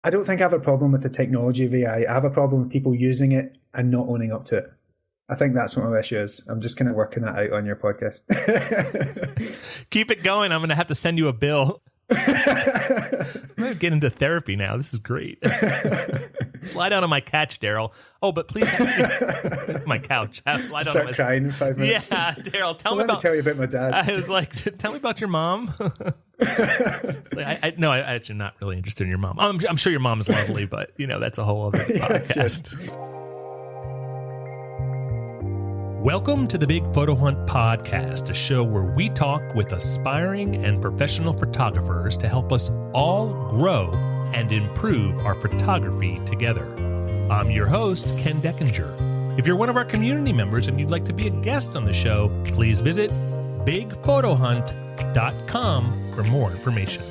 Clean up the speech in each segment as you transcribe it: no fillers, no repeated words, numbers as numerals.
I don't think I have a problem with the technology of AI. I have a problem with people using it and not owning up to it. I think that's what my issue is. I'm just kind of working that out on your podcast. Keep it going. I'm going to have to send you a bill. I'm going to get into therapy now. This is great. Slide down on my couch, Daryll. Oh, but please, my couch. Slide down Start crying in 5 minutes. Yeah, Daryll, tell me about. Let me tell you about my dad. I was like, tell me about your mom. I'm actually not really interested in your mom. I'm sure your mom is lovely, but that's a whole other podcast. Welcome to the Big Photo Hunt Podcast, a show where we talk with aspiring and professional photographers to help us all grow and improve our photography together. I'm your host, Ken Deckinger. If you're one of our community members and you'd like to be a guest on the show, please visit bigphotohunt.com for more information.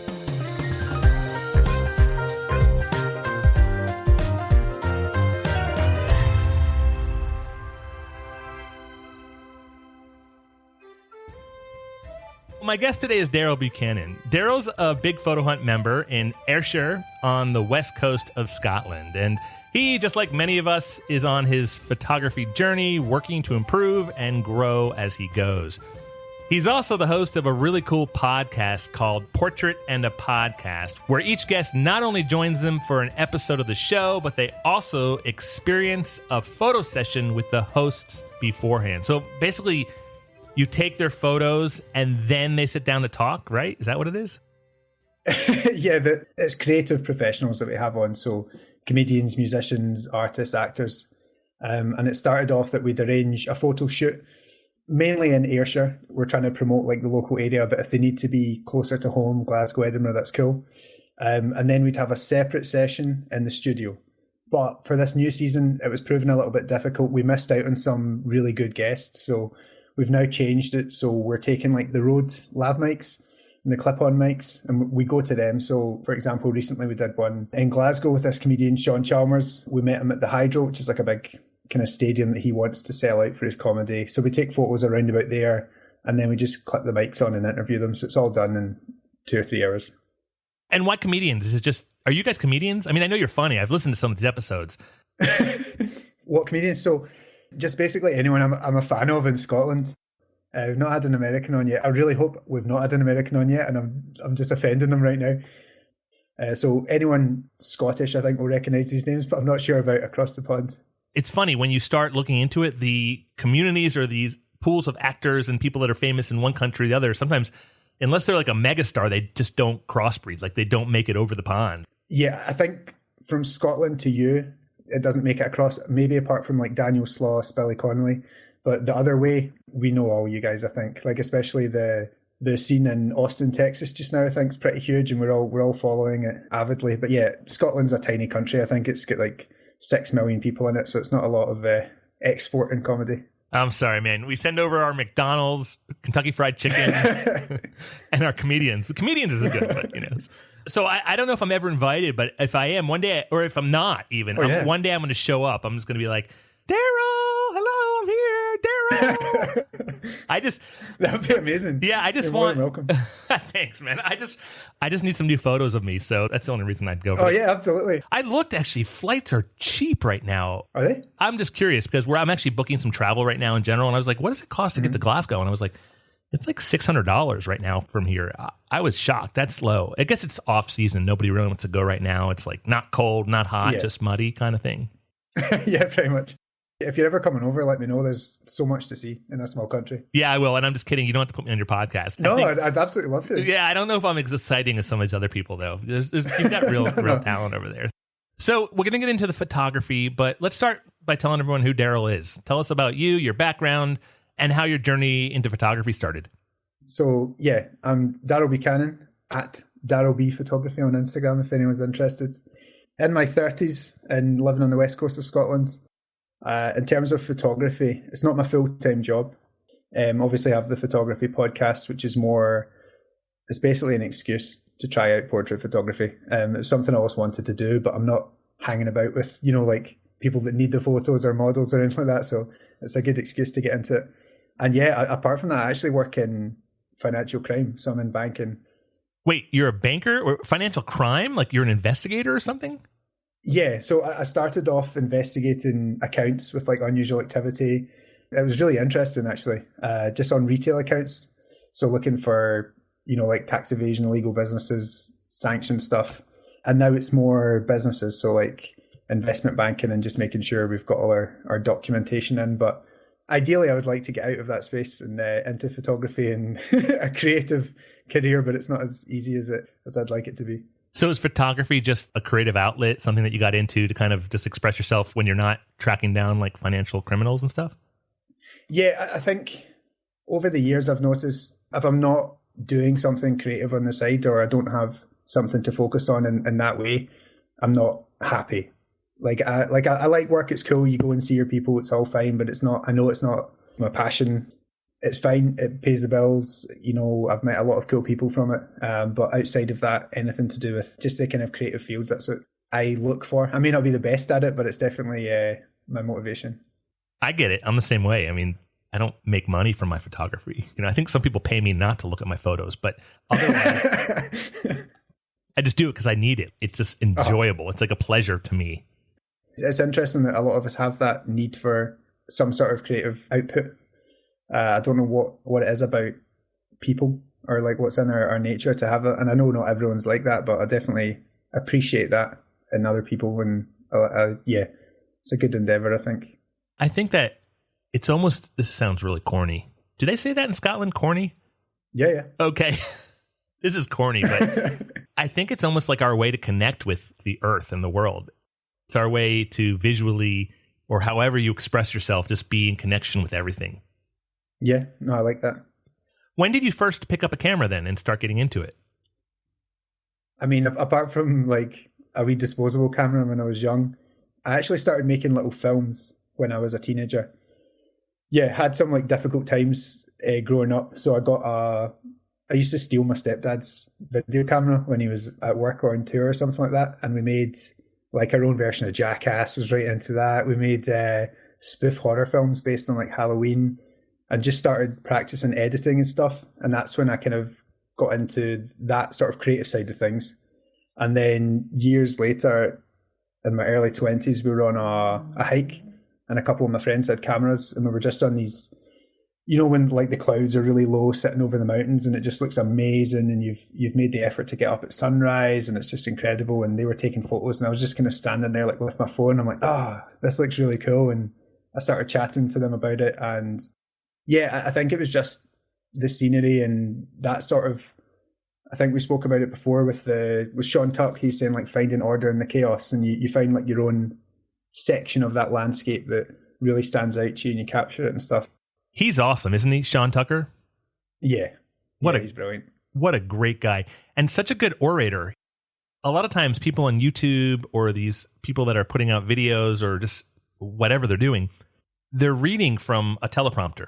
My guest today is Daryll Buchanan. Daryl's a Big Photo Hunt member in Ayrshire on the west coast of Scotland. And he, just like many of us, is on his photography journey, working to improve and grow as he goes. He's also the host of a really cool podcast called Portrait and a Podcast, where each guest not only joins them for an episode of the show, but they also experience a photo session with the hosts beforehand. So basically, you take their photos and then they sit down to talk, right? Is that what it is? Yeah, it's creative professionals that we have on. So comedians, musicians, artists, actors. And it started off that we'd arrange a photo shoot, mainly in Ayrshire. We're trying to promote like the local area, but if they need to be closer to home, Glasgow, Edinburgh, that's cool. And then we'd have a separate session in the studio. But for this new season, it was proving a little bit difficult. We missed out on some really good guests. So we've now changed it, so we're taking like the Rode lav mics and the clip-on mics, and we go to them. So, for example, recently we did one in Glasgow with this comedian, Sean Chalmers. We met him at the Hydro, which is like a big kind of stadium that he wants to sell out for his comedy. So we take photos around about there, and then we just clip the mics on and interview them. So it's all done in 2 or 3 hours. And why comedians? Is it just, are you guys comedians? I mean, I know you're funny. I've listened to some of these episodes. What comedians? So just basically anyone I'm a fan of in Scotland. We've not had an American on yet. I really hope we've not had an American on yet, and I'm just offending them right now. So anyone Scottish, I think, will recognise these names, but I'm not sure about across the pond. It's funny, when you start looking into it, the communities or these pools of actors and people that are famous in one country or the other, sometimes, unless they're like a megastar, they just don't crossbreed. Like, they don't make it over the pond. Yeah, I think from Scotland to you, it doesn't make it across, maybe apart from like Daniel Sloss, Billy Connolly. But the other way, we know all you guys, I think. Like, especially the scene in Austin, Texas just now, I think is pretty huge, and we're all following it avidly. But yeah, Scotland's a tiny country. I think it's got like 6 million people in it, so it's not a lot of export in comedy. I'm sorry, man. We send over our McDonald's, Kentucky Fried Chicken, and our comedians. The comedians isn't good, but So I don't know if I'm ever invited, but if I am one day, or if I'm not even, one day I'm going to show up. I'm just going to be like, Daryll, hello, I'm here, Daryll. That would be amazing. Yeah, I just You're want. welcome. Thanks, man. I just need some new photos of me, so that's the only reason I'd go. Oh yeah, absolutely. I looked, actually, flights are cheap right now. Are they? I'm just curious because I'm actually booking some travel right now in general, and I was like, what does it cost to get to Glasgow? And I was like, it's like $600 right now from here. I was shocked. That's low. I guess it's off season. Nobody really wants to go right now. It's like not cold, not hot, just muddy kind of thing. Yeah, pretty much. If you're ever coming over, let me know. There's so much to see in a small country. Yeah, I will. And I'm just kidding. You don't have to put me on your podcast. No, I'd absolutely love to. Yeah, I don't know if I'm as exciting as some of these other people, though. You've got real talent over there. So we're going to get into the photography, but let's start by telling everyone who Daryll is. Tell us about you, your background, and how your journey into photography started. So, yeah, I'm Daryll Buchanan at Daryll B Photography on Instagram, if anyone's interested. In my 30s and living on the west coast of Scotland. In terms of photography, it's not my full-time job. Obviously, I have the photography podcast, which is it's basically an excuse to try out portrait photography. It's something I always wanted to do, but I'm not hanging about with, like people that need the photos or models or anything like that. So it's a good excuse to get into it. And yeah, apart from that, I actually work in financial crime. So I'm in banking. Wait, you're a banker or financial crime? Like you're an investigator or something? Yeah, so I started off investigating accounts with like unusual activity. It was really interesting, actually, just on retail accounts. So looking for, like tax evasion, illegal businesses, sanction stuff. And now it's more businesses, so like investment banking and just making sure we've got all our documentation in. But ideally, I would like to get out of that space and into photography and a creative career, but it's not as easy as I'd like it to be. So is photography just a creative outlet, something that you got into to kind of just express yourself when you're not tracking down like financial criminals and stuff? Yeah, I think over the years I've noticed if I'm not doing something creative on the side or I don't have something to focus on in that way, I'm not happy. I like work, it's cool, you go and see your people, it's all fine, but I know it's not my passion. It's fine, it pays the bills, I've met a lot of cool people from it, but outside of that, anything to do with just the kind of creative fields, that's what I look for. I may not be the best at it, but it's definitely my motivation. I get it. I'm the same way. I mean, I don't make money from my photography. I think some people pay me not to look at my photos, but otherwise, I just do it because I need it. It's just enjoyable. It's like a pleasure to me. It's interesting that a lot of us have that need for some sort of creative output. I don't know what it is about people or like what's in our nature to have it. And I know not everyone's like that, but I definitely appreciate that in other people. And it's a good endeavor, I think. I think that it's almost, this sounds really corny. Do they say that in Scotland, corny? Yeah. Okay. This is corny, but I think it's almost like our way to connect with the earth and the world. It's our way to visually, or however you express yourself, just be in connection with everything. Yeah, no, I like that. When did you first pick up a camera then and start getting into it? I mean, apart from like a wee disposable camera when I was young, I actually started making little films when I was a teenager. Yeah, had some like difficult times growing up. So I used to steal my stepdad's video camera when he was at work or on tour or something like that. And we made like our own version of Jackass, was right into that. We made spoof horror films based on like Halloween and just started practicing editing and stuff. And that's when I kind of got into that sort of creative side of things. And then years later, in my early 20s, we were on a hike and a couple of my friends had cameras and we were just on these, when like the clouds are really low sitting over the mountains and it just looks amazing and you've made the effort to get up at sunrise and it's just incredible. And they were taking photos and I was just kind of standing there like with my phone. I'm like, this looks really cool. And I started chatting to them about it. And yeah, I think it was just the scenery and that sort of, I think we spoke about it before with Sean Tuck. He's saying like finding order in the chaos and you find like your own section of that landscape that really stands out to you and you capture it and stuff. He's awesome, isn't he, Sean Tucker? Yeah. He's brilliant. What a great guy. And such a good orator. A lot of times people on YouTube or these people that are putting out videos or just whatever they're doing, they're reading from a teleprompter.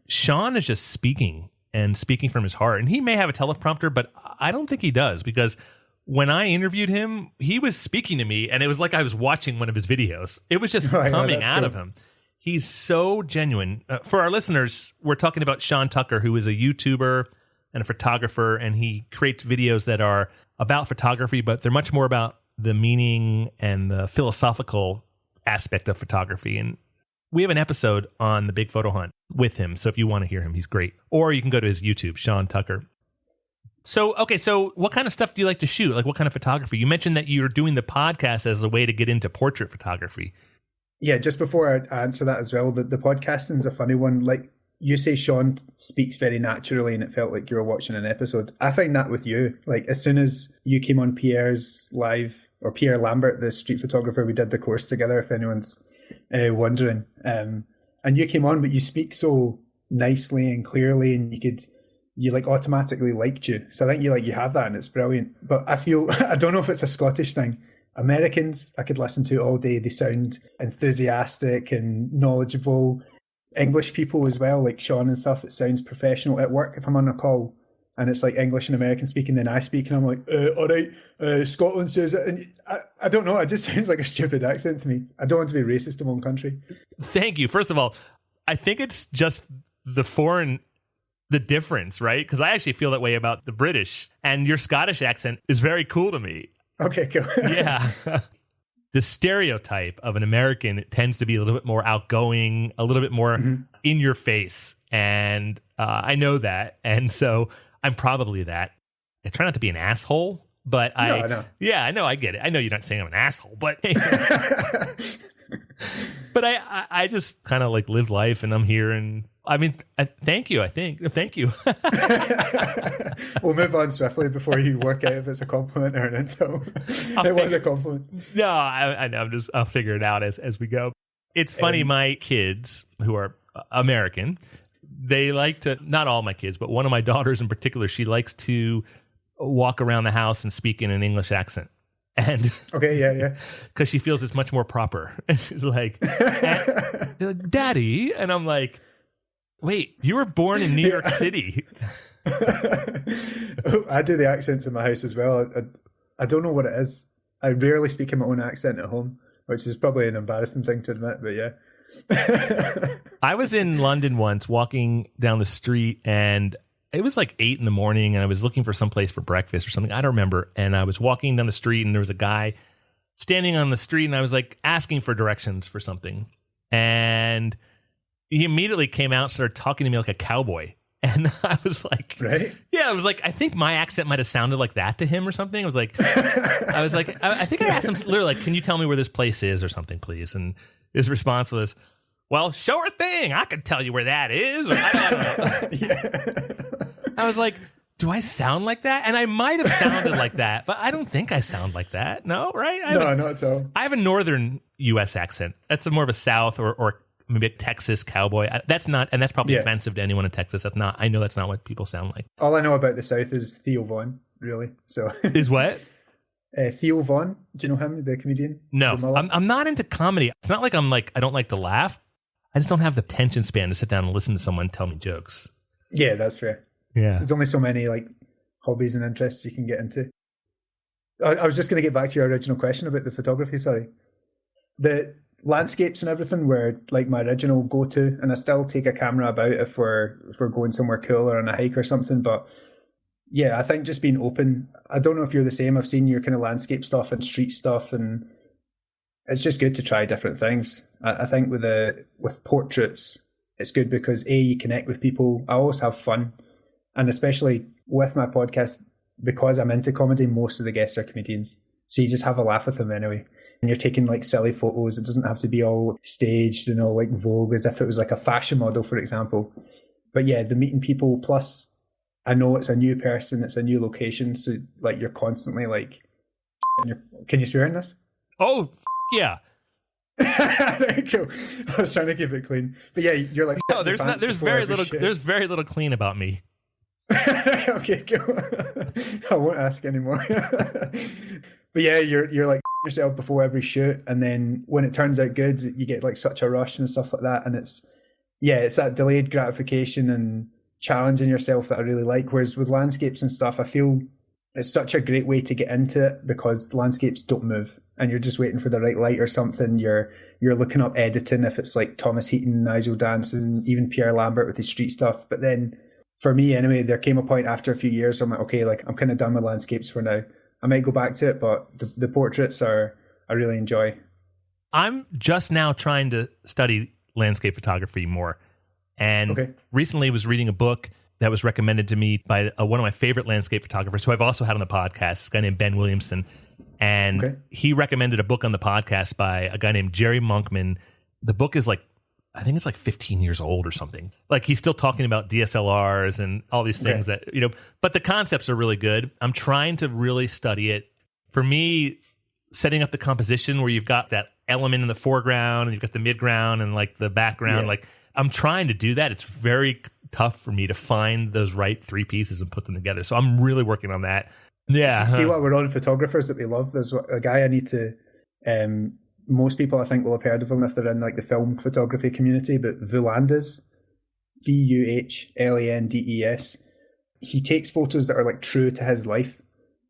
Sean is just speaking from his heart. And he may have a teleprompter, but I don't think he does, because when I interviewed him, he was speaking to me and it was like I was watching one of his videos. It was just coming out of him. He's so genuine. For our listeners, we're talking about Sean Tucker, who is a YouTuber and a photographer, and he creates videos that are about photography, but they're much more about the meaning and the philosophical aspect of photography. And we have an episode on the Big Photo Hunt with him, so if you want to hear him, he's great. Or you can go to his YouTube, Sean Tucker. So what kind of stuff do you like to shoot? Like what kind of photography? You mentioned that you're doing the podcast as a way to get into portrait photography. Yeah, just before I answer that as well, the podcasting is a funny one. Like you say, Sean speaks very naturally and it felt like you were watching an episode. I find that with you. Like as soon as you came on Pierre's live, or Pierre Lambert, the street photographer, we did the course together, if anyone's wondering. And you came on, but you speak so nicely and clearly and you like automatically liked you. So I think you have that and it's brilliant. But I feel, I don't know if it's a Scottish thing. Americans, I could listen to all day. They sound enthusiastic and knowledgeable. English people as well, like Sean and stuff, it sounds professional. At work, if I'm on a call and it's like English and American speaking, then I speak and I'm like, all right, Scotland says it. And I don't know, it just sounds like a stupid accent to me. I don't want to be racist in one country. Thank you. First of all, I think it's just the foreign the difference, right? Because I actually feel that way about the British, and your Scottish accent is very cool to me. Okay, cool. Yeah. The stereotype of an American tends to be a little bit more outgoing, a little bit more in your face. And I know that. And so I'm probably that. I try not to be an asshole, but No. Yeah, I know, I get it. I know you're not saying I'm an asshole, but but I just kind of like live life, and I'm here, and I mean, thank you. Thank you. We'll move on swiftly before you work out if it's a compliment or an insult. It was a compliment. No, I know. I'll figure it out as we go. It's funny. My kids, who are American, they like to, not all my kids, but one of my daughters in particular, she likes to walk around the house and speak in an English accent. And okay, yeah. Because she feels it's much more proper. And she's like, Daddy. And I'm like, wait, you were born in New York City. I do the accents in my house as well. I don't know what it is. I rarely speak in my own accent at home, which is probably an embarrassing thing to admit, but yeah. I was in London once walking down the street, and it was like 8 a.m, and I was looking for some place for breakfast or something. I don't remember. And I was walking down the street, and there was a guy standing on the street, and I was like asking for directions for something. And he immediately came out and started talking to me like a cowboy. And I was like, right? Yeah, I was like, I think my accent might have sounded like that to him or something. I think I asked him literally, like, can you tell me where this place is or something, please? And his response was, well, sure thing. I can tell you where that is. Or, I don't know. Yeah. I was like, do I sound like that? And I might have sounded like that, but I don't think I sound like that. No, right? No, not at all. I have a northern U.S. accent. That's more of a South or maybe a Texas cowboy. That's probably offensive to anyone in Texas. I know that's not what people sound like. All I know about the South is Theo Von, really. So is what? Theo Von. Do you know him, the comedian? No, I'm not into comedy. It's not like I don't like to laugh. I just don't have the attention span to sit down and listen to someone tell me jokes. Yeah, that's fair. Yeah. There's only so many like hobbies and interests you can get into. I was just going to get back to your original question about the photography, sorry. The landscapes and everything were like my original go-to, and I still take a camera about if we're going somewhere cool or on a hike or something. But yeah, I think just being open. I don't know if you're the same. I've seen your kind of landscape stuff and street stuff, and it's just good to try different things. I think with portraits, it's good because you connect with people. I always have fun, and especially with my podcast, because I'm into comedy, most of the guests are comedians, so you just have a laugh with them anyway. And you're taking like silly photos. It doesn't have to be all staged and all like Vogue as if it was like a fashion model, for example. But yeah, the meeting people, plus I know it's a new person, it's a new location, so like you're constantly like, can you swear in this? Oh, yeah. Cool. I was trying to keep it clean, but yeah, you're like, no, there's very little clean about me. Okay, cool. I won't ask anymore. But yeah, you're like yourself before every shoot, and then when it turns out good, you get like such a rush and stuff like that. And it's that delayed gratification and challenging yourself that I really like. Whereas with landscapes and stuff, I feel it's such a great way to get into it because landscapes don't move, and you're just waiting for the right light or something. You're looking up editing if it's like Thomas Heaton, Nigel Danson, even Pierre Lambert with his street stuff. But then for me anyway, there came a point after a few years, I'm like, okay, like I'm kind of done with landscapes for now. I might go back to it, but the portraits I really enjoy. I'm just now trying to study landscape photography more. And recently was reading a book that was recommended to me by one of my favorite landscape photographers, who I've also had on the podcast, this guy named Ben Williamson. And he recommended a book on the podcast by a guy named Jerry Monkman. The book is like, I think it's like 15 years old or something. Like he's still talking about DSLRs and all these things that, but the concepts are really good. I'm trying to really study it. For me, setting up the composition where you've got that element in the foreground and you've got the midground and like the background, like I'm trying to do that. It's very tough for me to find those right three pieces and put them together. So I'm really working on that. Yeah. See what we're on photographers that we love. There's a guy I need to, most people I think will have heard of him if they're in like the film photography community, but Vulandes, Vuhlandes. He takes photos that are like true to his life.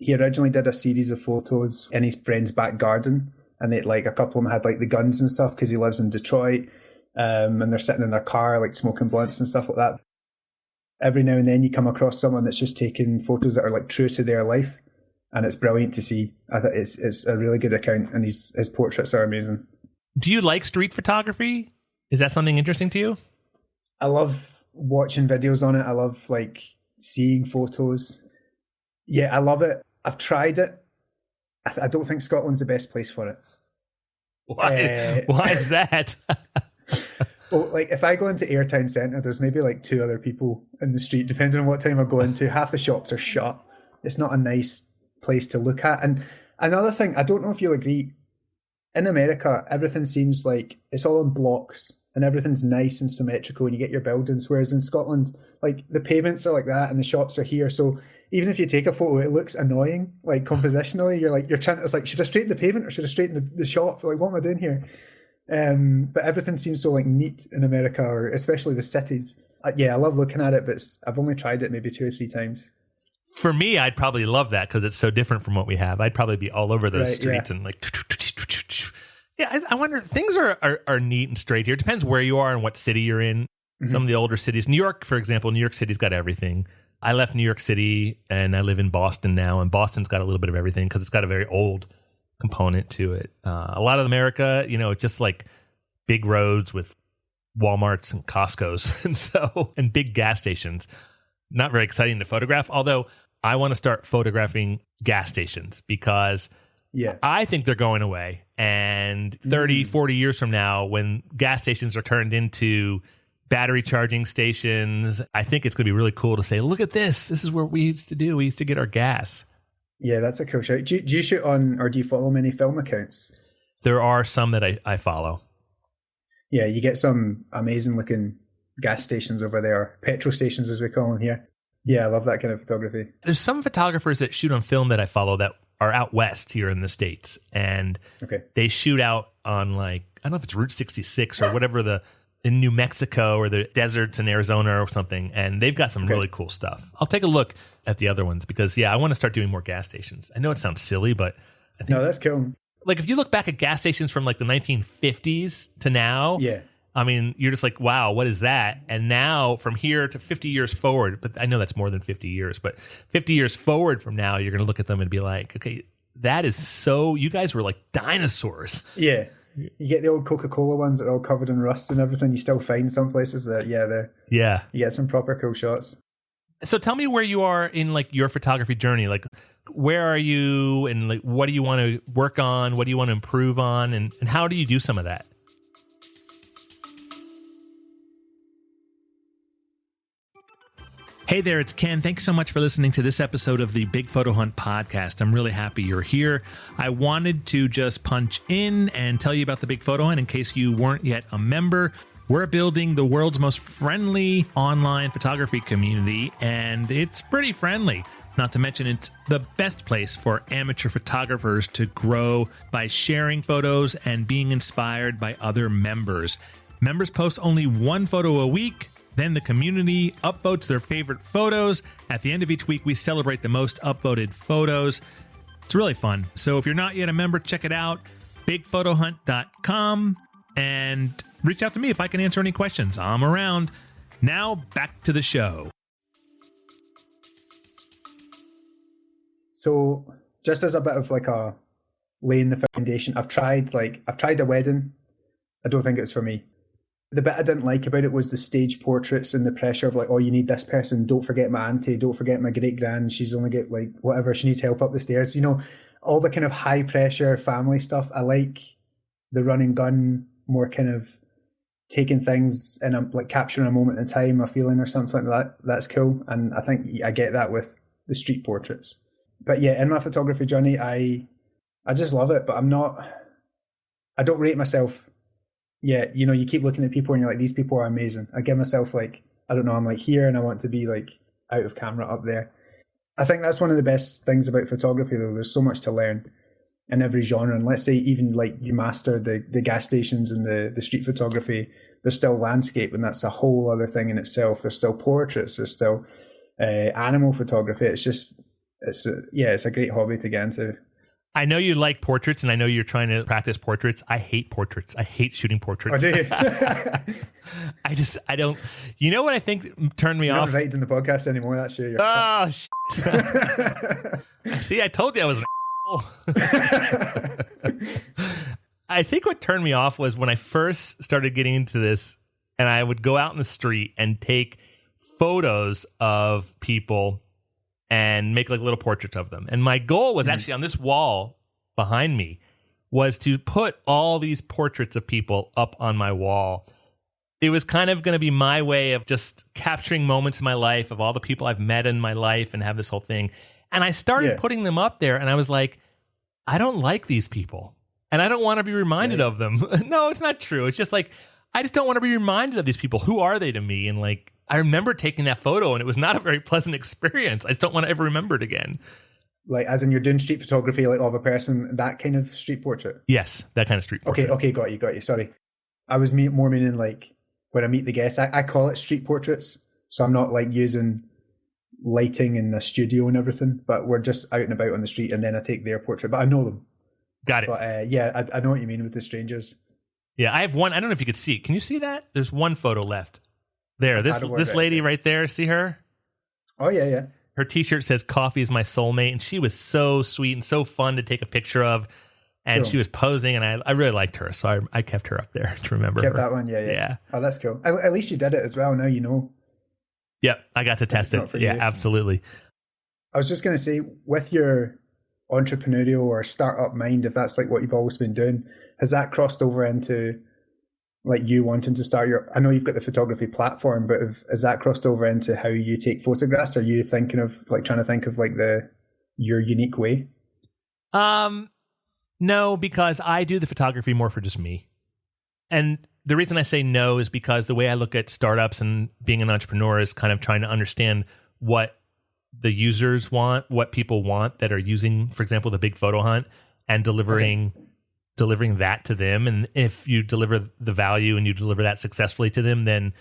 He originally did a series of photos in his friend's back garden, and a couple of them had like the guns and stuff because he lives in Detroit, and they're sitting in their car like smoking blunts and stuff like that. every now and then you come across someone that's just taking photos that are like true to their life, and it's brilliant to see. I think it's a really good account, and his portraits are amazing. Do you like street photography? Is that something interesting to you? I love watching videos on it. I love like seeing photos. Yeah, I love it. I've tried it. I don't think Scotland's the best place for it. Why is that? Well, like if I go into Airtown Centre, there's maybe like 2 other people in the street, depending on what time I go into. Half the shops are shut. It's not a nice place to look at. And another thing, I don't know if you'll agree, in America, everything seems like it's all in blocks and everything's nice and symmetrical and you get your buildings. Whereas in Scotland, like the pavements are like that and the shops are here. So even if you take a photo, it looks annoying, like compositionally. You're trying to, it's like, should I straighten the pavement or should I straighten the shop? Like, what am I doing here? But everything seems so like neat in America, or especially the cities. Yeah, I love looking at it, but I've only tried it maybe 2 or 3 times. For me, I'd probably love that because it's so different from what we have. I'd probably be all over those streets and like, yeah. I wonder. Things are neat and straight here. It depends where you are and what city you're in. Mm-hmm. Some of the older cities, New York, for example, New York City's got everything. I left New York City and I live in Boston now, and Boston's got a little bit of everything because it's got a very old component to it. A lot of America, it's just like big roads with Walmarts and Costco's and big gas stations. Not very exciting to photograph, although I want to start photographing gas stations because I think they're going away. And 30, 40 years from now, when gas stations are turned into battery charging stations, I think it's going to be really cool to say, look at this. This is what we used to do. We used to get our gas. Yeah, that's a cool shout. Do you shoot on, or do you follow many film accounts? There are some that I follow. Yeah, you get some amazing looking gas stations over there, petrol stations as we call them here. Yeah, I love that kind of photography. There's some photographers that shoot on film that I follow that are out west here in the States. And they shoot out on like, I don't know if it's Route 66 or whatever, in New Mexico or the deserts in Arizona or something. And they've got some really cool stuff. I'll take a look at the other ones because, I want to start doing more gas stations. I know it sounds silly, but I think... No, that's cool. Like if you look back at gas stations from like the 1950s to now... Yeah. I mean, you're just like, wow, what is that? And now from here to 50 years forward, but I know that's more than 50 years, but 50 years forward from now, you're going to look at them and be like, okay, that is so, you guys were like dinosaurs. Yeah. You get the old Coca-Cola ones that are all covered in rust and everything. You still find some places that, you get some proper cool shots. So tell me where you are in like your photography journey. Like, where are you and like, what do you want to work on? What do you want to improve on? And how do you do some of that? Hey there, it's Ken. Thanks so much for listening to this episode of the Big Photo Hunt podcast. I'm really happy you're here. I wanted to just punch in and tell you about the Big Photo Hunt in case you weren't yet a member. We're building the world's most friendly online photography community, and it's pretty friendly. Not to mention, it's the best place for amateur photographers to grow by sharing photos and being inspired by other members. Members post only 1 photo a week. Then the community upvotes their favorite photos. At the end of each week, we celebrate the most upvoted photos. It's really fun. So if you're not yet a member, check it out, bigphotohunt.com, and reach out to me if I can answer any questions. I'm around. Now back to the show. So just as a bit of like a laying the foundation, I've tried a wedding. I don't think it was for me. The bit I didn't like about it was the stage portraits and the pressure of like, oh, you need this person. Don't forget my auntie. Don't forget my great grand. She's only got like whatever. She needs help up the stairs. All the kind of high pressure family stuff. I like the run and gun, more kind of taking things and like capturing a moment in time, a feeling or something like that. That's cool. And I think I get that with the street portraits. But yeah, in my photography journey, I just love it, but I don't rate myself. Yeah, you keep looking at people and you're like, these people are amazing. I give myself like, I don't know, I'm like here and I want to be like out of camera up there. I think that's one of the best things about photography though. There's so much to learn in every genre. And let's say even like you master the gas stations and the street photography, there's still landscape and that's a whole other thing in itself. There's still portraits, there's still animal photography. It's a great hobby to get into. I know you like portraits, and I know you're trying to practice portraits. I hate portraits. I hate shooting portraits. Oh, do you? I don't. You know what I think turned me You're off? not invited in the podcast anymore. That's you. Oh, shit. See, I told you I was an I think what turned me off was when I first started getting into this, and I would go out in the street and take photos of people and make like little portraits of them. And my goal was actually on this wall behind me was to put all these portraits of people up on my wall. It was kind of going to be my way of just capturing moments in my life of all the people I've met in my life and have this whole thing. And I started putting them up there, and I was like, I don't like these people, and I don't want to be reminded of them. No, it's not true. It's just like, I just don't want to be reminded of these people. Who are they to me? And like, I remember taking that photo, and it was not a very pleasant experience. I just don't want to ever remember it again. Like, as in you're doing street photography, like of a person, that kind of street portrait? Yes, that kind of street portrait. Okay, got you. Sorry. I was more meaning like when I meet the guests, I call it street portraits. So I'm not like using lighting in the studio and everything, but we're just out and about on the street, and then I take their portrait. But I know them. Got it. But I know what you mean with the strangers. Yeah, I have one. I don't know if you could see it. Can you see that? There's one photo left. There, this lady right there. See her? Oh, yeah. Her t-shirt says "Coffee is my soulmate," and she was so sweet and so fun to take a picture of. And she was posing, and I really liked her, so I kept her up there to remember her. That one, yeah. Oh, that's cool. At least you did it as well. Now you know. Yep, I got to test it. Yeah, absolutely. I was just going to say, with your entrepreneurial or startup mind, if that's like what you've always been doing, has that crossed over into like you wanting to start I know you've got the photography platform, but has that crossed over into how you take photographs? Are you thinking of like trying to think of like your unique way? No, because I do the photography more for just me. And the reason I say no is because the way I look at startups and being an entrepreneur is kind of trying to understand what the users want, what people want that are using, for example, the Big Photo Hunt, and delivering that to them. And if you deliver the value and you deliver that successfully to them, then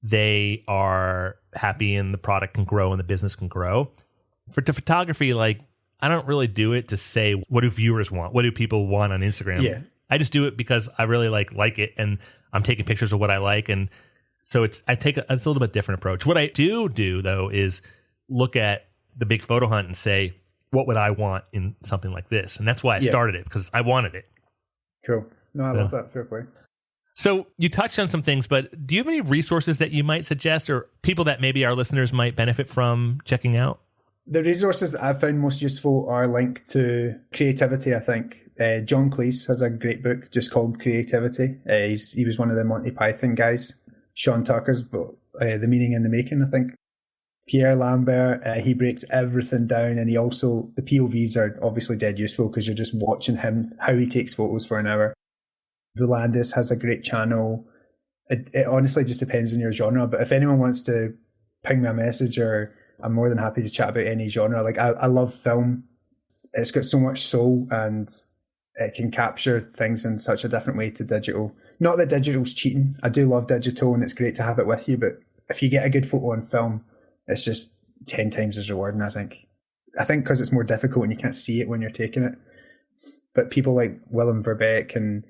they are happy and the product can grow and the business can grow. For photography, like, I don't really do it to say, what do viewers want? What do people want on Instagram? Yeah. I just do it because I really like it, and I'm taking pictures of what I like. And so it's a little bit different approach. What I do though is look at the Big Photo Hunt and say, what would I want in something like this? And that's why I started it, because I wanted it. Cool. No, I love that. Fair play. So you touched on some things, but do you have any resources that you might suggest, or people that maybe our listeners might benefit from checking out? The resources that I've found most useful are linked to creativity, I think. John Cleese has a great book just called Creativity. He was one of the Monty Python guys. Sean Tucker's book, The Meaning in the Making, I think. Pierre Lambert, he breaks everything down, and the POVs are obviously dead useful because you're just watching him, how he takes photos for an hour. Volandis has a great channel. It honestly just depends on your genre, but if anyone wants to ping me a message, or I'm more than happy to chat about any genre. Like I love film. It's got so much soul, and it can capture things in such a different way to digital. Not that digital's cheating. I do love digital, and it's great to have it with you, but if you get a good photo on film, it's just 10 times as rewarding, I think. I think because it's more difficult and you can't see it when you're taking it. But people like Willem Verbeek and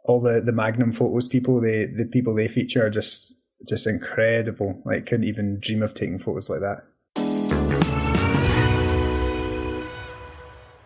all the Magnum Photos people, the people they feature are just incredible. Like, couldn't even dream of taking photos like that.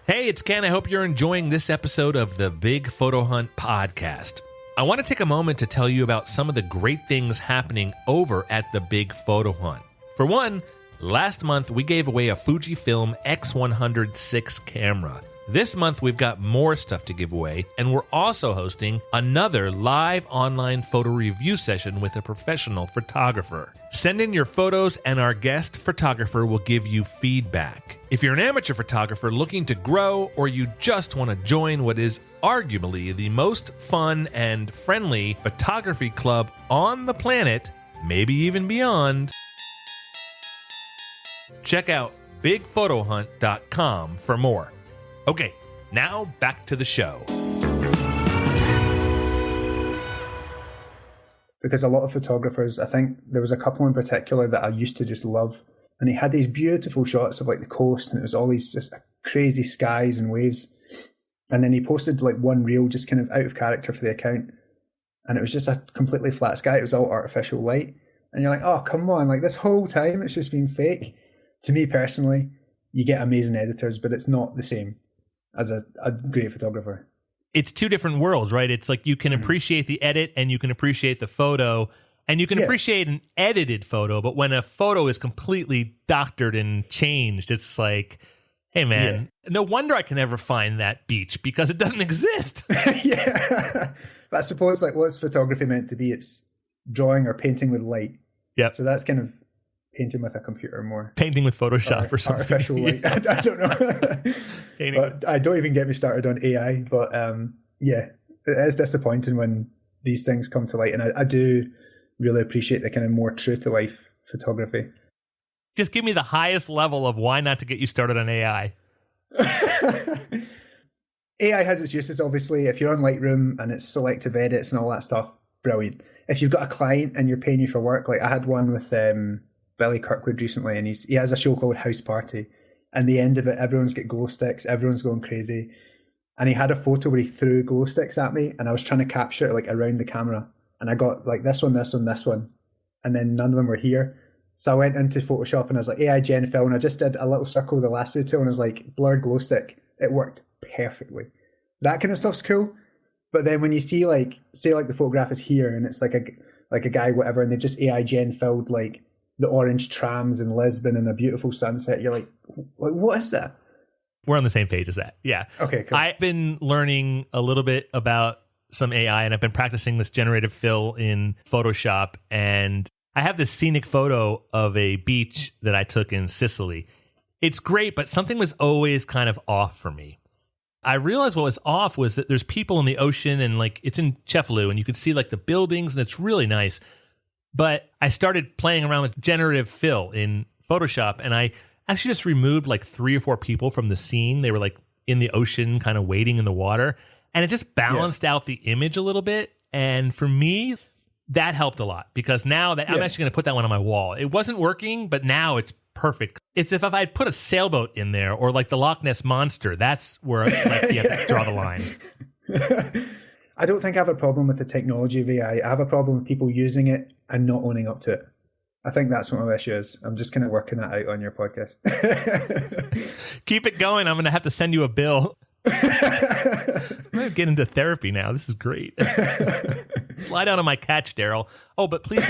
Hey, it's Ken. I hope you're enjoying this episode of the Big Photo Hunt podcast. I want to take a moment to tell you about some of the great things happening over at the Big Photo Hunt. For one, last month we gave away a Fujifilm X100 camera. This month we've got more stuff to give away, and we're also hosting another live online photo review session with a professional photographer. Send in your photos and our guest photographer will give you feedback. If you're an amateur photographer looking to grow, or you just want to join what is arguably the most fun and friendly photography club on the planet, maybe even beyond, check out bigphotohunt.com for more. Okay, now back to the show. Because a lot of photographers, I think there was a couple in particular that I used to just love, and he had these beautiful shots of like the coast, and it was all these just crazy skies and waves. And then he posted like one reel just kind of out of character for the account. And it was just a completely flat sky. It was all artificial light. And you're like, oh, come on. Like this whole time it's just been fake. To me personally, you get amazing editors, but it's not the same as a great photographer. It's two different worlds, right? It's like you can appreciate the edit and you can appreciate the photo and you can appreciate an edited photo. But when a photo is completely doctored and changed, it's like, hey, man, no wonder I can never find that beach because it doesn't exist. Yeah. But I suppose like what's photography meant to be? It's drawing or painting with light. Yeah. So that's kind of painting with a computer more. Painting with Photoshop or something. Artificial light. I don't know. But I don't even get me started on AI. But yeah, it is disappointing when these things come to light. And I do really appreciate the kind of more true to life photography. Just give me the highest level of why not to get you started on AI. AI has its uses, obviously. If you're on Lightroom and it's selective edits and all that stuff, brilliant. If you've got a client and you're paying you for work, like I had one with Billy Kirkwood recently, and he has a show called House Party. And the end of it, everyone's got glow sticks, everyone's going crazy. And he had a photo where he threw glow sticks at me, and I was trying to capture it like around the camera. And I got like this one, this one, this one. And then none of them were here. So I went into Photoshop and I was like, AI Gen fill, and I just did a little circle with the lasso tool and I was like, blurred glow stick. It worked perfectly. That kind of stuff's cool. But then when you see like, say like the photograph is here and it's like a guy, whatever, and they just AI Gen filled like the orange trams in Lisbon and a beautiful sunset, you're like what is that? We're on the same page as that. Yeah. Okay, cool. I've been learning a little bit about some AI and I've been practicing this generative fill in Photoshop, and I have this scenic photo of a beach that I took in Sicily. It's great, but something was always kind of off for me. I realized what was off was that there's people in the ocean and like it's in Cefalù and you can see like the buildings and it's really nice. But I started playing around with generative fill in Photoshop and I actually just removed like 3 or 4 people from the scene. They were like in the ocean kind of waiting in the water, and it just balanced out the image a little bit. And for me, that helped a lot because now that I'm actually going to put that one on my wall. It wasn't working, but now it's perfect. It's if I'd put a sailboat in there or like the Loch Ness Monster, that's where like, you have to draw the line. I don't think I have a problem with the technology of AI. I have a problem with people using it and not owning up to it. I think that's what my issue is. I'm just kind of working that out on your podcast. Keep it going. I'm going to have to send you a bill. I'm going to get into therapy now. This is great. Slide down on my couch, Daryll. Oh, but please,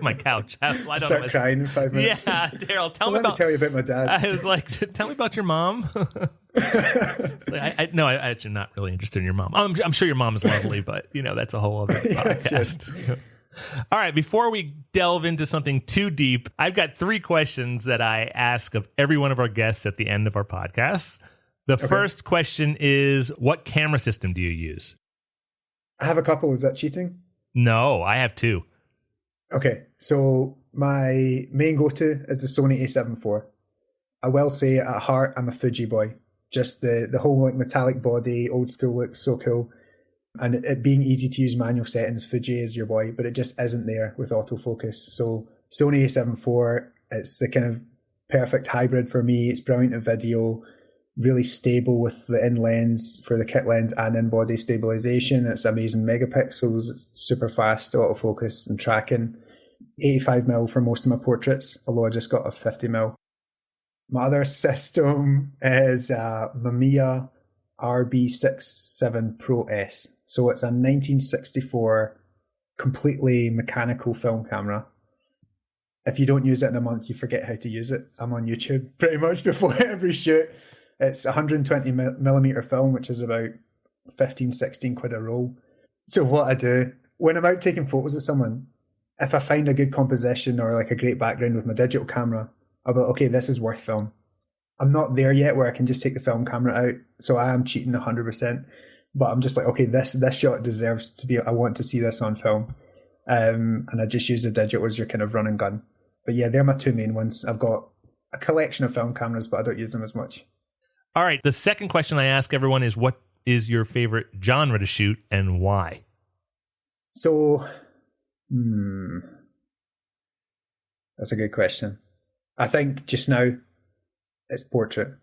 my couch. Start crying in 5 minutes. Yeah, Daryll, tell me tell you about my dad. I was like, tell me about your mom. No, I'm actually not really interested in your mom. I'm sure your mom is lovely, but that's a whole other podcast. All right, before we delve into something too deep, I've got 3 questions that I ask of every one of our guests at the end of our podcasts. The first question is, what camera system do you use? I have a couple. Is that cheating? No, I have 2. Okay, so my main go-to is the Sony a7 IV. I will say at heart, I'm a Fuji boy. Just the whole like metallic body, old school look, so cool. And it being easy to use manual settings, Fuji is your boy, but it just isn't there with autofocus. So Sony a7 IV, it's the kind of perfect hybrid for me. It's brilliant at video, really stable with the in lens for the kit lens and in body stabilization. It's amazing megapixels, it's super fast autofocus and tracking. 85mm for most of my portraits, although I just got a 50mm. My other system is Mamiya RB67 Pro S. So it's a 1964 completely mechanical film camera. If you don't use it in a month, you forget how to use it. I'm on YouTube pretty much before every shoot. It's 120mm film, which is about 15, 16 quid a roll. So what I do, when I'm out taking photos of someone, if I find a good composition or like a great background with my digital camera, I'll be like, okay, this is worth film. I'm not there yet where I can just take the film camera out, so I am cheating 100%. But I'm just like, okay, this shot deserves to be, I want to see this on film. And I just use the digital as your kind of run and gun. But yeah, they're my 2 main ones. I've got a collection of film cameras, but I don't use them as much. All right, the second question I ask everyone is, what is your favorite genre to shoot and why? So, that's a good question. I think just now, it's portrait.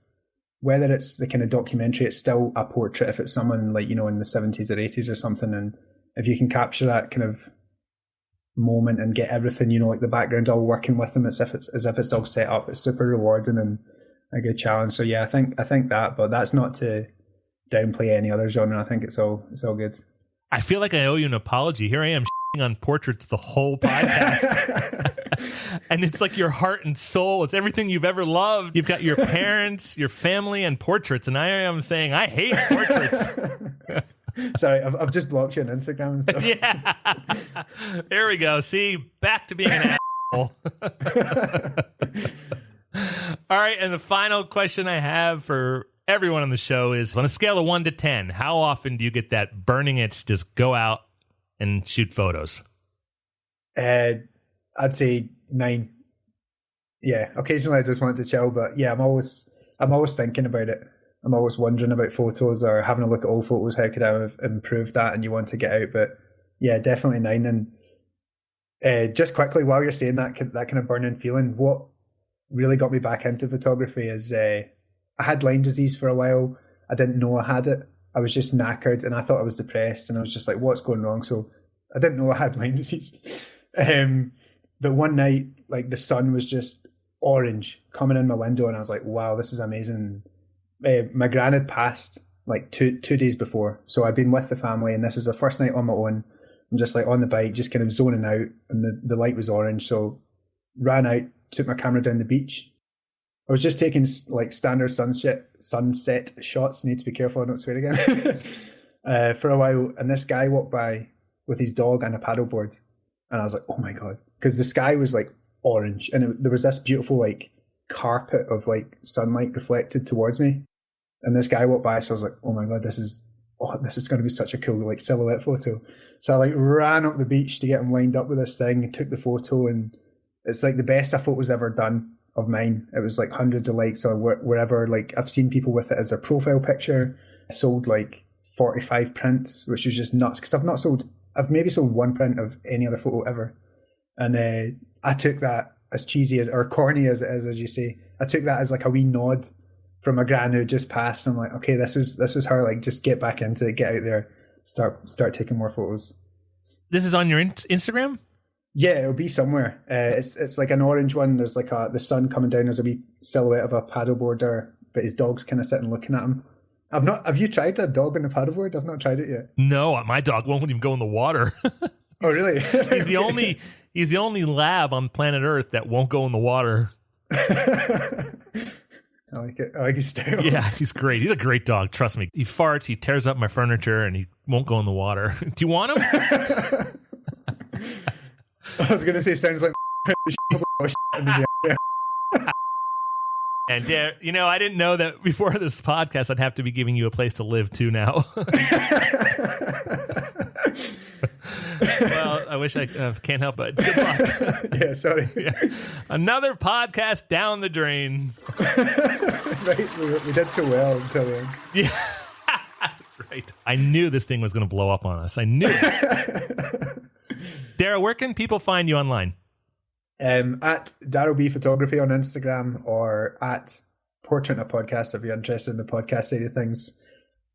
whether it's the kind of documentary, it's still a portrait if it's someone like, in the 70s or 80s or something. And if you can capture that kind of moment and get everything, like the background all working with them as if it's all set up, it's super rewarding and a good challenge. So yeah, I think that, but that's not to downplay any other genre. I think it's all good. I feel like I owe you an apology. Here I am on portraits the whole podcast. And it's like your heart and soul. It's everything you've ever loved. You've got your parents, your family, and portraits. And I am saying I hate portraits. Sorry, I've just blocked you on Instagram and stuff. Yeah. There we go. See, back to being an asshole. All right. And the final question I have for everyone on the show is, on a scale of 1 to 10, how often do you get that burning itch to just go out and shoot photos? I'd say 9. Yeah, occasionally I just want to chill, but yeah, I'm always thinking about it. I'm always wondering about photos or having a look at old photos. How could I have improved that? And you want to get out, but yeah, definitely 9. And just quickly, while you're saying that kind of burning feeling, what really got me back into photography is I had Lyme disease for a while. I didn't know I had it. I was just knackered and I thought I was depressed and I was just like, what's going wrong? So I didn't know I had Lyme disease. But one night, like the sun was just orange coming in my window and I was like, wow, this is amazing. My gran had passed like two days before. So I'd been with the family and this is the first night on my own. I'm just like on the bike, just kind of zoning out and the light was orange. So ran out, took my camera down the beach. I was just taking like standard sunset shots. Need to be careful I don't swear again. For a while. And this guy walked by with his dog and a paddleboard. And I was like, oh my God. Because the sky was like orange and there was this beautiful like carpet of like sunlight reflected towards me. And this guy walked by. So I was like, oh my God, this is going to be such a cool like silhouette photo. So I like ran up the beach to get him lined up with this thing and took the photo. And it's like the best a photo's ever done of mine. It was like hundreds of likes or wherever. Like I've seen people with it as their profile picture. I sold like 45 prints, which was just nuts because I've maybe sold 1 print of any other photo ever. And I took that as cheesy as, or corny as it is, as you say, I took that as like a wee nod from a gran who just passed. I'm like, okay, this is her, like just get back into it, get out there, start taking more photos. This is on your Instagram? Yeah, it'll be somewhere. It's like an orange one. There's like the sun coming down. There's a wee silhouette of a paddleboarder, but his dog's kind of sitting looking at him. Have you tried a dog on a paddleboard? I've not tried it yet. No, my dog won't even go in the water. Oh, really? He's the only lab on planet Earth that won't go in the water. I like it. I like his style. Yeah, he's great. He's a great dog. Trust me. He farts, he tears up my furniture, and he won't go in the water. Do you want him? I was going to say, sounds like And I didn't know that before this podcast I'd have to be giving you a place to live too now. Well, I wish I can't help it. Good luck. Yeah, sorry. Yeah. Another podcast down the drains. Right, we did so well until the end. Yeah, that's right. I knew this thing was going to blow up on us. I knew it. Daryll, where can people find you online? At Daryll B Photography on Instagram or at Portrait and a Podcast if you're interested in the podcast side of things.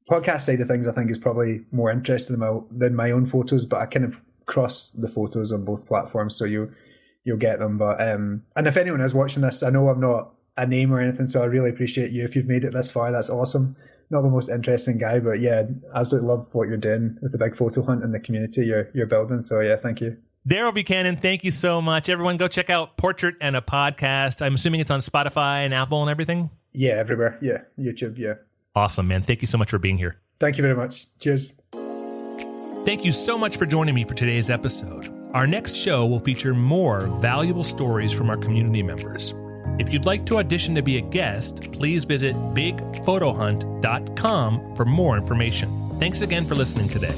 Podcast side of things I think is probably more interesting than my own photos, but I kind of cross the photos on both platforms so you'll get them. But and if anyone is watching this, I know I'm not a name or anything, so I really appreciate you if you've made it this far. That's awesome. Not the most interesting guy, but yeah, absolutely love what you're doing with the big photo hunt and the community you're building. So yeah, thank you. Daryll Buchanan, thank you so much. Everyone go check out Portrait and a Podcast. I'm assuming it's on Spotify and Apple and everything? Yeah, everywhere. Yeah, YouTube, yeah. Awesome, man. Thank you so much for being here. Thank you very much. Cheers. Thank you so much for joining me for today's episode. Our next show will feature more valuable stories from our community members. If you'd like to audition to be a guest, please visit bigphotohunt.com for more information. Thanks again for listening today.